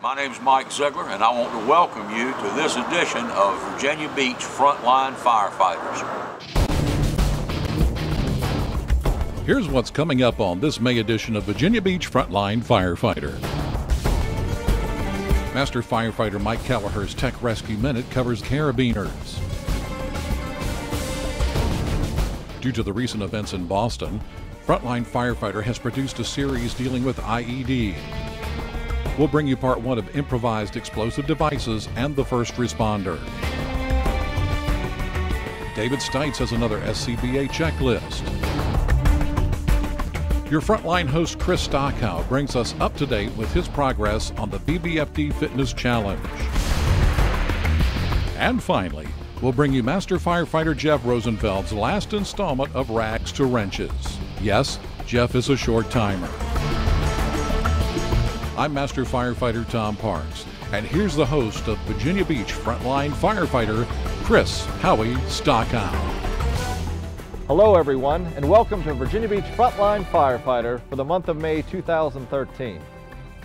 My name's Mike Ziegler, and I want to welcome you to this edition of Virginia Beach Frontline Firefighters. Here's what's coming up on this May edition of Virginia Beach Frontline Firefighter. Master Firefighter Mike Kelleher's Tech Rescue Minute covers carabiners. Due to the recent events in Boston, Frontline Firefighter has produced a series dealing with IED. We'll bring you part one of improvised explosive devices and the first responder. David Stites has another SCBA checklist. Your Frontline host Chris Stockhouse brings us up to date with his progress on the BBFD Fitness Challenge. And finally, we'll bring you Master Firefighter Jeff Rosenfeld's last installment of Rags to Wrenches. Yes, Jeff is a short timer. I'm Master Firefighter Tom Parks, and here's the host of Virginia Beach Frontline Firefighter, Chris Howie Stockhouse. Hello everyone, and welcome to Virginia Beach Frontline Firefighter for the month of May 2013.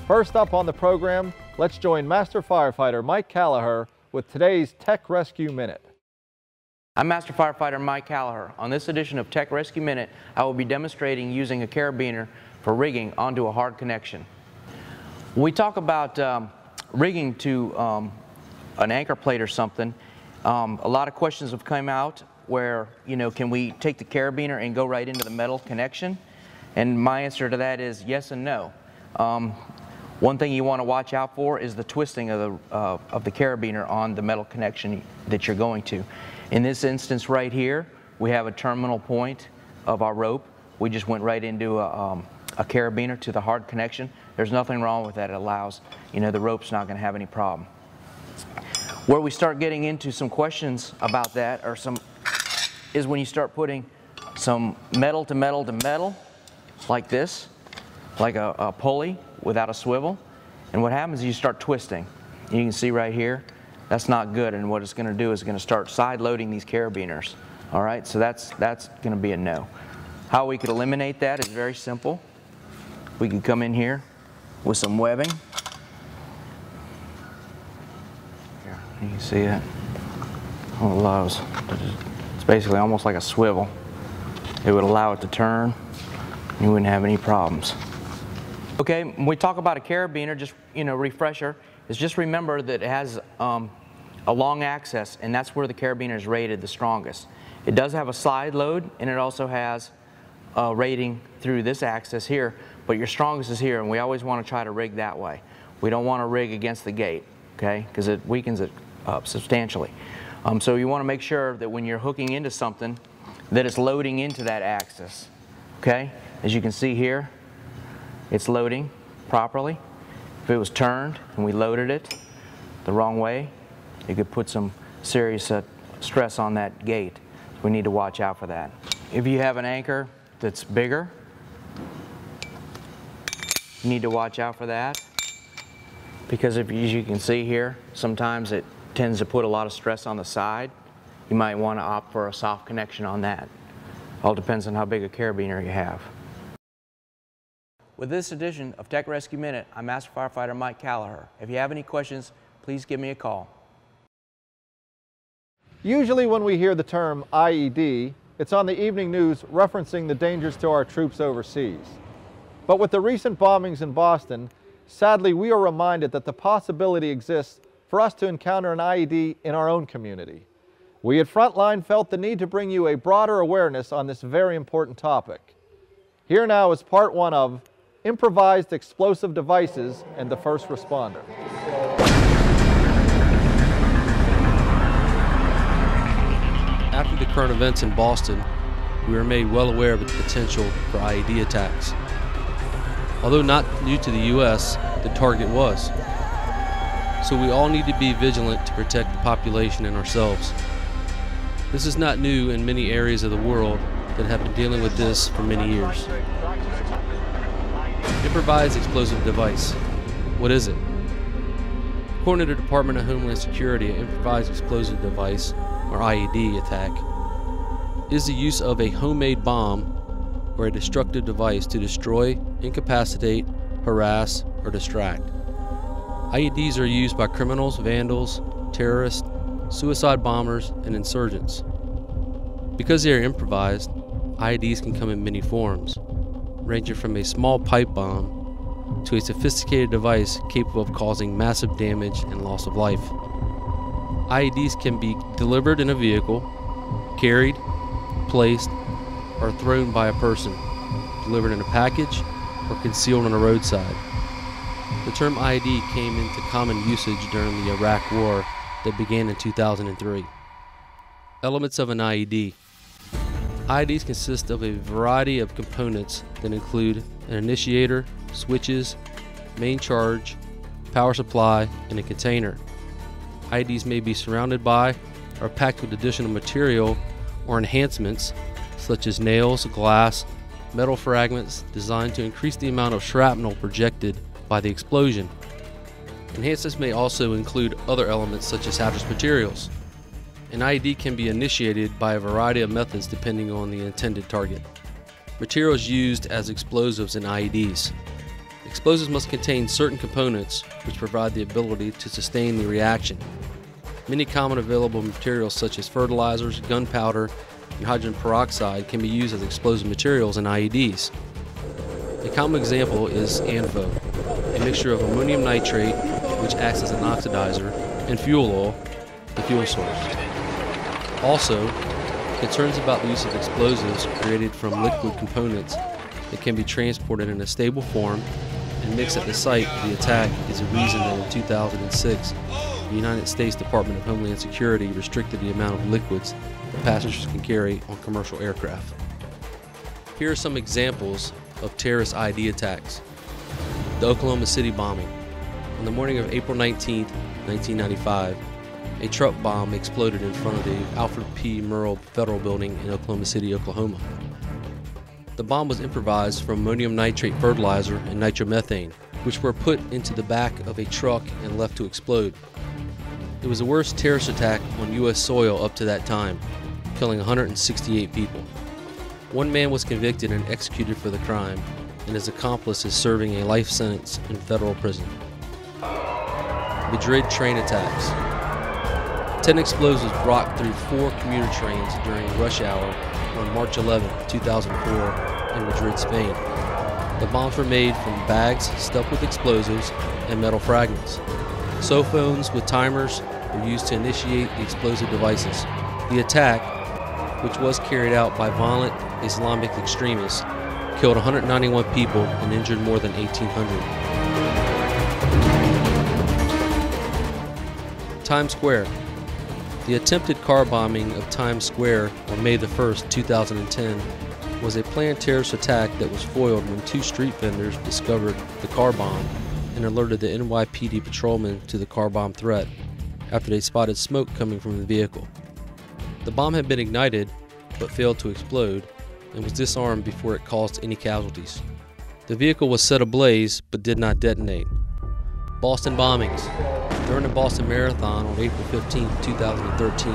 First up on the program, let's join Master Firefighter Mike Kelleher with today's Tech Rescue Minute. I'm Master Firefighter Mike Kelleher. On this edition of Tech Rescue Minute, I will be demonstrating using a carabiner for rigging onto a hard connection. When we talk about rigging to an anchor plate or something, a lot of questions have come out where, can we take the carabiner and go right into the metal connection? And my answer to that is yes and no. One thing you want to watch out for is the twisting of the carabiner on the metal connection that you're going to. In this instance right here, we have a terminal point of our rope. We just went right into a carabiner to the hard connection. There's nothing wrong with that. It allows, the rope's not going to have any problem. Where we start getting into some questions about that is when you start putting some metal to metal to metal like this, like a pulley without a swivel. And what happens is you start twisting. You can see right here, that's not good. And what it's going to do is it's going to start side loading these carabiners. All right, so that's going to be a no. How we could eliminate that is very simple. We could come in here with some webbing. Here, you can see it. It allows. It's basically almost like a swivel. It would allow it to turn. You wouldn't have any problems. Okay, when we talk about a carabiner, just refresher, is just remember that it has a long axis, and that's where the carabiner is rated the strongest. It does have a side load, and it also has a rating through this axis here, but your strongest is here, and we always want to try to rig that way. We don't want to rig against the gate, okay, because it weakens it substantially. So you want to make sure that when you're hooking into something, that it's loading into that axis, okay? As you can see here, it's loading properly. If it was turned and we loaded it the wrong way, it could put some serious stress on that gate. We need to watch out for that. If you have an anchor that's bigger, you need to watch out for that, because as you can see here, sometimes it tends to put a lot of stress on the side. You might want to opt for a soft connection on that. All depends on how big a carabiner you have. With this edition of Tech Rescue Minute, I'm Master Firefighter Mike Kelleher. If you have any questions, please give me a call. Usually when we hear the term IED, it's on the evening news referencing the dangers to our troops overseas. But with the recent bombings in Boston, sadly we are reminded that the possibility exists for us to encounter an IED in our own community. We at Frontline felt the need to bring you a broader awareness on this very important topic. Here now is part one of Improvised Explosive Devices and the First Responder. After the current events in Boston, we were made well aware of the potential for IED attacks. Although not new to the U.S., the target was. So we all need to be vigilant to protect the population and ourselves. This is not new in many areas of the world that have been dealing with this for many years. Improvised explosive device. What is it? According to the Department of Homeland Security, an improvised explosive device, or IED attack, is the use of a homemade bomb or a destructive device to destroy, incapacitate, harass, or distract. IEDs are used by criminals, vandals, terrorists, suicide bombers, and insurgents. Because they are improvised, IEDs can come in many forms, ranging from a small pipe bomb to a sophisticated device capable of causing massive damage and loss of life. IEDs can be delivered in a vehicle, carried, placed, or thrown by a person, delivered in a package, or concealed on a roadside. The term IED came into common usage during the Iraq War that began in 2003. Elements of an IED. IEDs consist of a variety of components that include an initiator, switches, main charge, power supply, and a container. IEDs may be surrounded by or packed with additional material or enhancements such as nails, glass, metal fragments designed to increase the amount of shrapnel projected by the explosion. Enhancements may also include other elements such as hazardous materials. An IED can be initiated by a variety of methods depending on the intended target. Materials used as explosives in IEDs. Explosives must contain certain components which provide the ability to sustain the reaction. Many common available materials such as fertilizers, gunpowder, and hydrogen peroxide can be used as explosive materials in IEDs. A common example is ANFO, a mixture of ammonium nitrate, which acts as an oxidizer, and fuel oil, the fuel source. Also, concerns about the use of explosives created from liquid components that can be transported in a stable form and mixed at the site of the attack is a reason that in 2006, the United States Department of Homeland Security restricted the amount of liquids that passengers can carry on commercial aircraft. Here are some examples of terrorist IED attacks. The Oklahoma City bombing. On the morning of April 19, 1995, a truck bomb exploded in front of the Alfred P. Murrah Federal Building in Oklahoma City, Oklahoma. The bomb was improvised from ammonium nitrate fertilizer and nitromethane, which were put into the back of a truck and left to explode. It was the worst terrorist attack on U.S. soil up to that time, killing 168 people. One man was convicted and executed for the crime, and his accomplice is serving a life sentence in federal prison. Madrid train attacks. 10 explosives rocked through 4 commuter trains during rush hour on March 11, 2004 in Madrid, Spain. The bombs were made from bags stuffed with explosives and metal fragments. Cell phones with timers were used to initiate the explosive devices. The attack, which was carried out by violent Islamic extremists, killed 191 people and injured more than 1,800. Times Square. The attempted car bombing of Times Square on May 1, 2010 was a planned terrorist attack that was foiled when 2 street vendors discovered the car bomb and alerted the NYPD patrolmen to the car bomb threat after they spotted smoke coming from the vehicle. The bomb had been ignited but failed to explode and was disarmed before it caused any casualties. The vehicle was set ablaze but did not detonate. Boston bombings. During the Boston Marathon on April 15, 2013,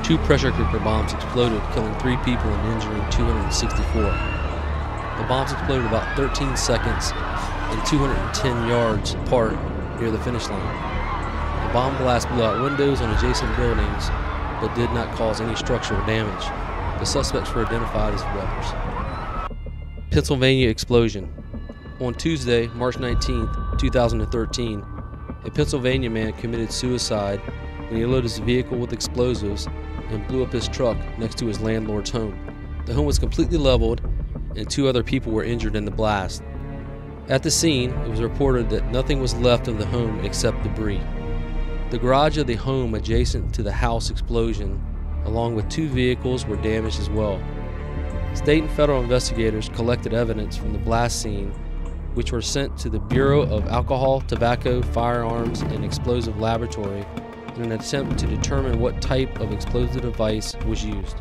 2 pressure cooker bombs exploded, killing 3 people and injuring 264. The bombs exploded about 13 seconds and 210 yards apart near the finish line. The bomb blast blew out windows on adjacent buildings but did not cause any structural damage. The suspects were identified as rebels. Pennsylvania explosion. On Tuesday, March 19, 2013, a Pennsylvania man committed suicide when he loaded his vehicle with explosives and blew up his truck next to his landlord's home. The home was completely leveled and 2 other people were injured in the blast. At the scene, it was reported that nothing was left of the home except debris. The garage of the home adjacent to the house explosion, along with 2 vehicles, were damaged as well. State and federal investigators collected evidence from the blast scene, which were sent to the Bureau of Alcohol, Tobacco, Firearms, and Explosive Laboratory in an attempt to determine what type of explosive device was used.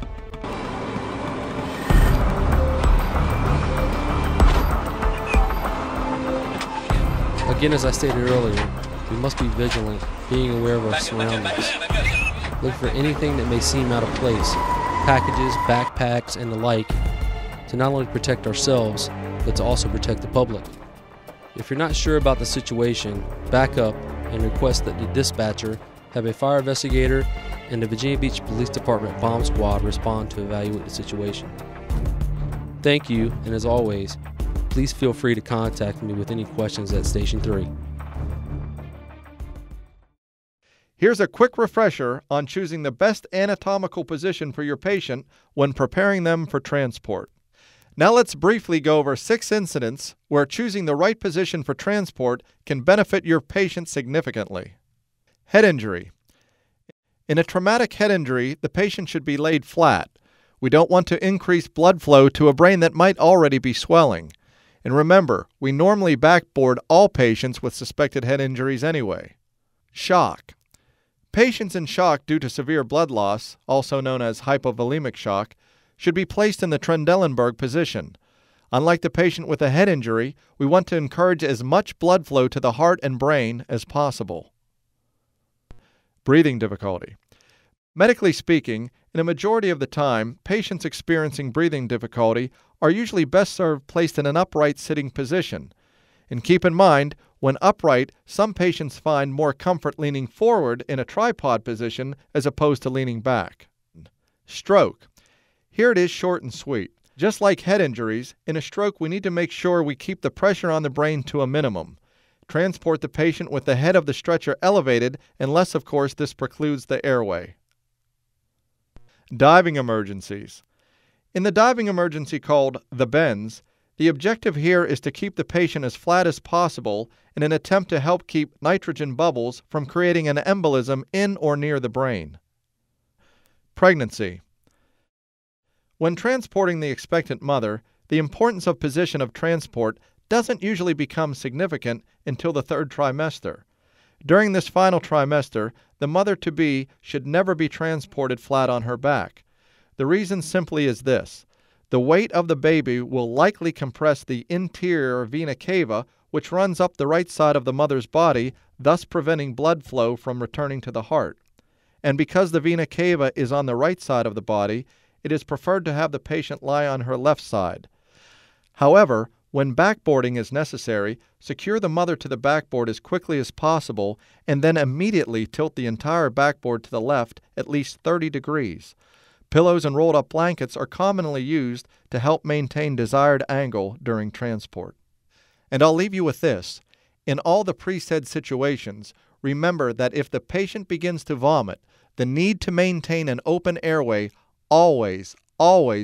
Again, as I stated earlier, we must be vigilant, being aware of our surroundings. Look for anything that may seem out of place, packages, backpacks, and the like, to not only protect ourselves, but to also protect the public. If you're not sure about the situation, back up and request that the dispatcher have a fire investigator and the Virginia Beach Police Department bomb squad respond to evaluate the situation. Thank you, and as always, please feel free to contact me with any questions at Station 3. Here's a quick refresher on choosing the best anatomical position for your patient when preparing them for transport. Now let's briefly go over 6 incidents where choosing the right position for transport can benefit your patient significantly. Head injury. In a traumatic head injury, the patient should be laid flat. We don't want to increase blood flow to a brain that might already be swelling. And remember, we normally backboard all patients with suspected head injuries anyway. Shock. Patients in shock due to severe blood loss, also known as hypovolemic shock, should be placed in the Trendelenburg position. Unlike the patient with a head injury, we want to encourage as much blood flow to the heart and brain as possible. Breathing difficulty. Medically speaking, in a majority of the time, patients experiencing breathing difficulty are usually best served placed in an upright sitting position. And keep in mind, when upright, some patients find more comfort leaning forward in a tripod position as opposed to leaning back. Stroke. Here it is short and sweet. Just like head injuries, in a stroke we need to make sure we keep the pressure on the brain to a minimum. Transport the patient with the head of the stretcher elevated, unless of course this precludes the airway. Diving emergencies. In the diving emergency called the bends, the objective here is to keep the patient as flat as possible in an attempt to help keep nitrogen bubbles from creating an embolism in or near the brain. Pregnancy. When transporting the expectant mother, the importance of position of transport doesn't usually become significant until the 3rd trimester. During this final trimester, the mother-to-be should never be transported flat on her back. The reason simply is this. The weight of the baby will likely compress the interior vena cava, which runs up the right side of the mother's body, thus preventing blood flow from returning to the heart. And because the vena cava is on the right side of the body, it is preferred to have the patient lie on her left side. However, when backboarding is necessary, secure the mother to the backboard as quickly as possible and then immediately tilt the entire backboard to the left at least 30 degrees. Pillows and rolled up blankets are commonly used to help maintain desired angle during transport. And I'll leave you with this. In all the pre-said situations, remember that if the patient begins to vomit, the need to maintain an open airway always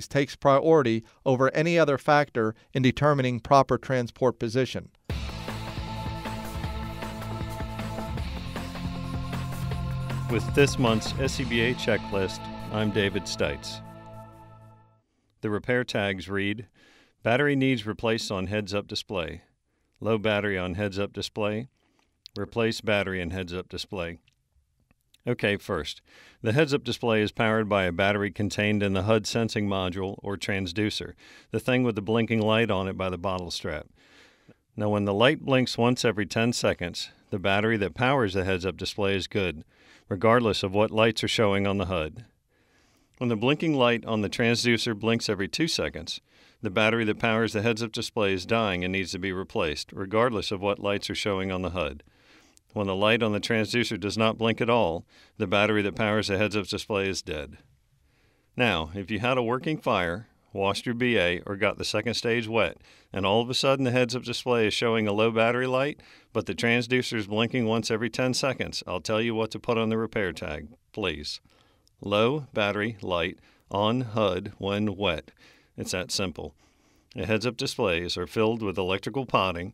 takes priority over any other factor in determining proper transport position. With this month's SCBA checklist, I'm David Stites. The repair tags read, battery needs replaced on heads-up display, low battery on heads-up display, replace battery in heads-up display. Okay, first, the heads-up display is powered by a battery contained in the HUD sensing module or transducer, the thing with the blinking light on it by the bottle strap. Now when the light blinks once every 10 seconds, the battery that powers the heads-up display is good, regardless of what lights are showing on the HUD. When the blinking light on the transducer blinks every 2 seconds, the battery that powers the heads-up display is dying and needs to be replaced, regardless of what lights are showing on the HUD. When the light on the transducer does not blink at all, the battery that powers the heads-up display is dead. Now, if you had a working fire, washed your BA, or got the second stage wet, and all of a sudden the heads-up display is showing a low battery light, but the transducer is blinking once every 10 seconds, I'll tell you what to put on the repair tag, please. Low battery light on HUD when wet. It's that simple. The heads-up displays are filled with electrical potting,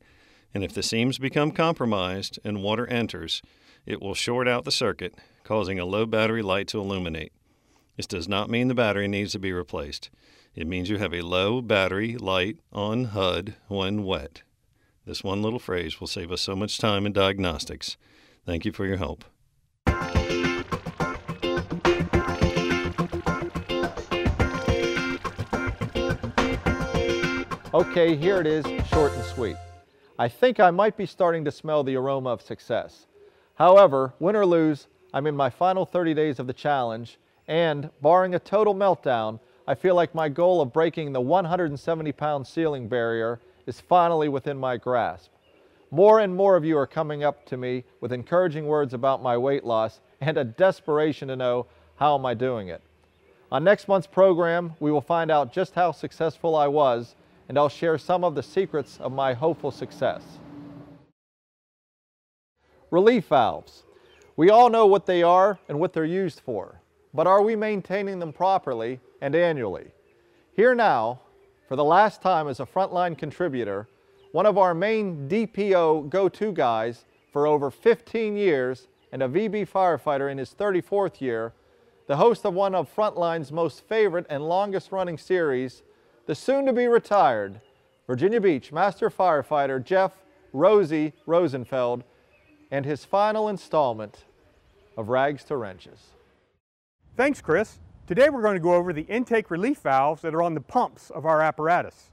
and if the seams become compromised and water enters, it will short out the circuit, causing a low battery light to illuminate. This does not mean the battery needs to be replaced. It means you have a low battery light on HUD when wet. This one little phrase will save us so much time in diagnostics. Thank you for your help. Okay, here it is, short and sweet. I think I might be starting to smell the aroma of success. However, win or lose, I'm in my final 30 days of the challenge, and barring a total meltdown, I feel like my goal of breaking the 170-pound ceiling barrier is finally within my grasp. More and more of you are coming up to me with encouraging words about my weight loss and a desperation to know how am I doing it. On next month's program, we will find out just how successful I was, and I'll share some of the secrets of my hopeful success. Relief valves. We all know what they are and what they're used for, but are we maintaining them properly and annually? Here now, for the last time as a frontline contributor, one of our main DPO go-to guys for over 15 years and a VB firefighter in his 34th year, the host of one of Frontline's most favorite and longest running series, the soon-to-be retired Virginia Beach Master Firefighter Jeff Rosie Rosenfeld, and his final installment of Rags to Wrenches. Thanks, Chris. Today we're going to go over the intake relief valves that are on the pumps of our apparatus.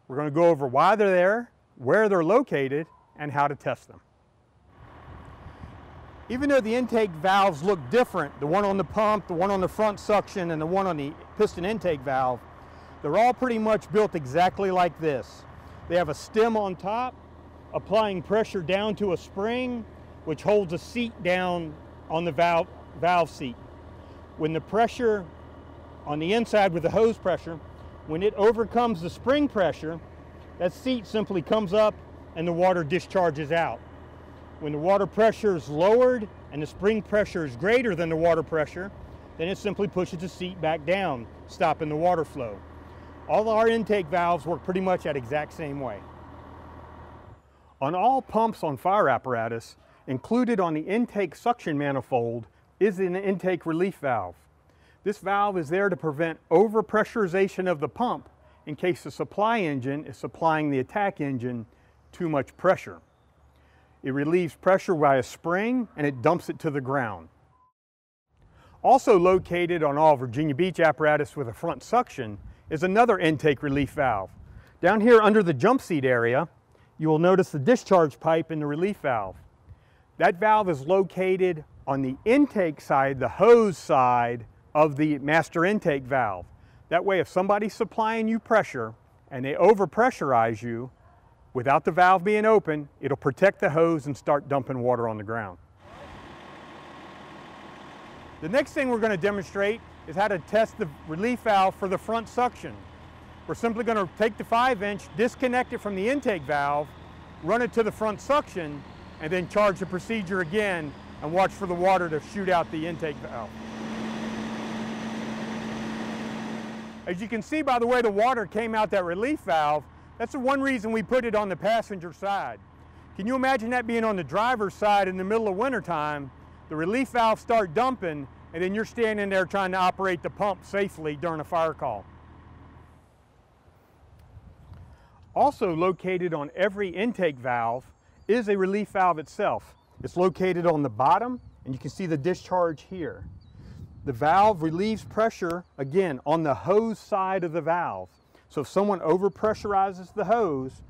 We're going to go over why they're there, where they're located, and how to test them. Even though the intake valves look different, the one on the pump, the one on the front suction, and the one on the piston intake valve, they're all pretty much built exactly like this. They have a stem on top, applying pressure down to a spring, which holds a seat down on the valve seat. When the pressure on the inside with the hose pressure, when it overcomes the spring pressure, that seat simply comes up and the water discharges out. When the water pressure is lowered and the spring pressure is greater than the water pressure, then it simply pushes the seat back down, stopping the water flow. All our intake valves work pretty much that exact same way. On all pumps on fire apparatus, included on the intake suction manifold is an intake relief valve. This valve is there to prevent overpressurization of the pump in case the supply engine is supplying the attack engine too much pressure. It relieves pressure by a spring and it dumps it to the ground. Also located on all Virginia Beach apparatus with a front suction is another intake relief valve. Down here under the jump seat area, you will notice the discharge pipe in the relief valve. That valve is located on the intake side, the hose side of the master intake valve. That way, if somebody's supplying you pressure and they overpressurize you, without the valve being open, it'll protect the hose and start dumping water on the ground. The next thing we're going to demonstrate is how to test the relief valve for the front suction. We're simply going to take the 5-inch, disconnect it from the intake valve, run it to the front suction, and then charge the procedure again and watch for the water to shoot out the intake valve. As you can see by the way the water came out that relief valve, that's the one reason we put it on the passenger side. Can you imagine that being on the driver's side in the middle of wintertime, the relief valve start dumping, and then you're standing there trying to operate the pump safely during a fire call. Also located on every intake valve is a relief valve itself. It's located on the bottom, and you can see the discharge here. The valve relieves pressure, again, on the hose side of the valve. So if someone overpressurizes the hose,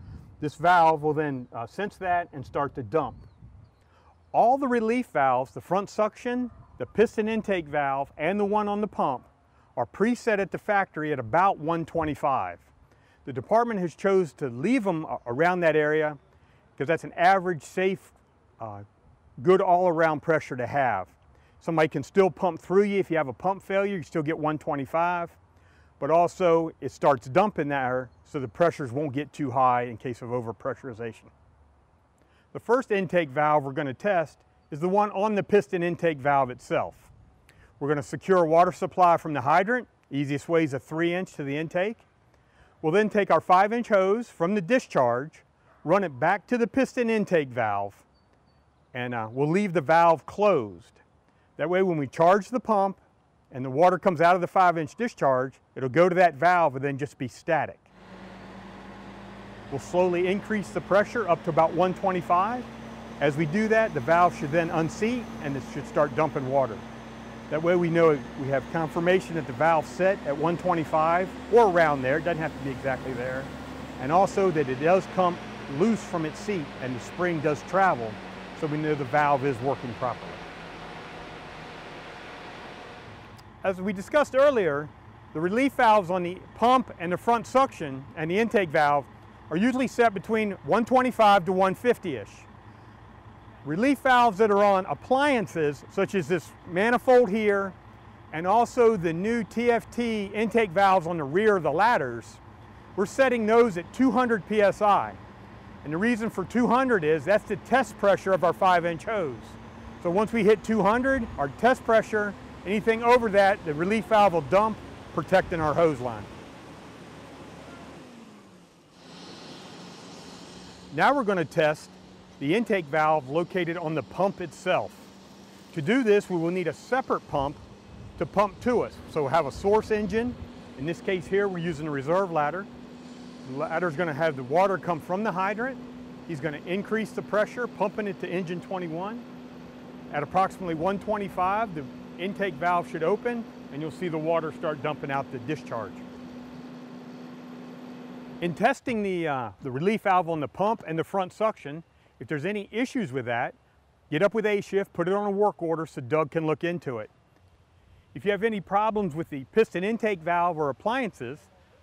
this valve will then sense that and start to dump. All the relief valves, the front suction, the piston intake valve, and the one on the pump, are preset at the factory at about 125. The department has chosen to leave them around that area because that's an average, safe, good all-around pressure to have. Somebody can still pump through you. If you have a pump failure, you still get 125, but also it starts dumping there so the pressures won't get too high in case of overpressurization. The first intake valve we're going to test is the one on the piston intake valve itself. We're going to secure a water supply from the hydrant. Easiest way is a 3-inch to the intake. We'll then take our 5-inch hose from the discharge, run it back to the piston intake valve, and we'll leave the valve closed. That way when we charge the pump and the water comes out of the 5-inch discharge, it'll go to that valve and then just be static. We'll slowly increase the pressure up to about 125. As we do that, the valve should then unseat and it should start dumping water. That way we know we have confirmation that the valve's set at 125 or around there. It doesn't have to be exactly there. And also that it does come loose from its seat and the spring does travel, so we know the valve is working properly. As we discussed earlier, the relief valves on the pump and the front suction and the intake valve are usually set between 125 to 150-ish. Relief valves that are on appliances, such as this manifold here, and also the new TFT intake valves on the rear of the ladders, we're setting those at 200 PSI. And the reason for 200 is that's the test pressure of our 5-inch hose. So once we hit 200, our test pressure, anything over that, the relief valve will dump, protecting our hose line. Now we're going to test the intake valve located on the pump itself. To do this, we will need a separate pump to pump to us. So we'll have a source engine. In this case here, we're using a reserve ladder. The ladder is going to have the water come from the hydrant. He's going to increase the pressure, pumping it to engine 21. At approximately 125, the intake valve should open, and you'll see the water start dumping out the discharge. In testing the relief valve on the pump and the front suction, if there's any issues with that, get up with A-Shift, put it on a work order so Doug can look into it. If you have any problems with the piston intake valve or appliances,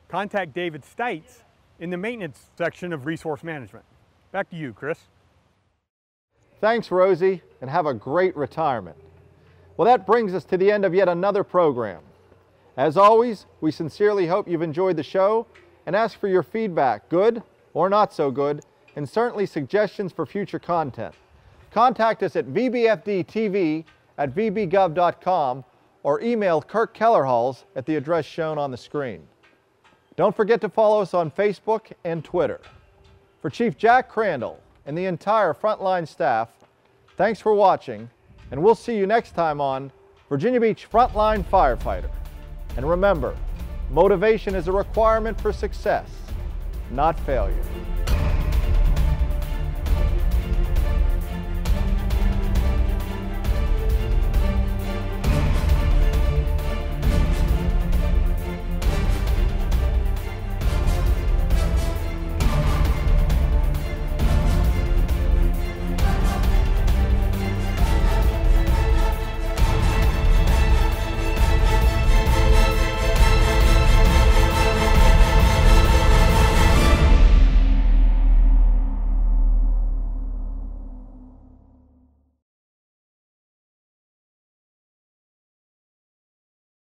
contact David Stites in the maintenance section of Resource Management. Back to you, Chris. Thanks, Rosie, and have a great retirement. Well, that brings us to the end of yet another program. As always, we sincerely hope you've enjoyed the show and ask for your feedback, good or not so good, and certainly suggestions for future content. Contact us at vbfdtv@vbgov.com or email Kirk Kellerhals at the address shown on the screen. Don't forget to follow us on Facebook and Twitter. For Chief Jack Crandall and the entire Frontline staff, thanks for watching, and we'll see you next time on Virginia Beach Frontline Firefighter. And remember, motivation is a requirement for success, not failure.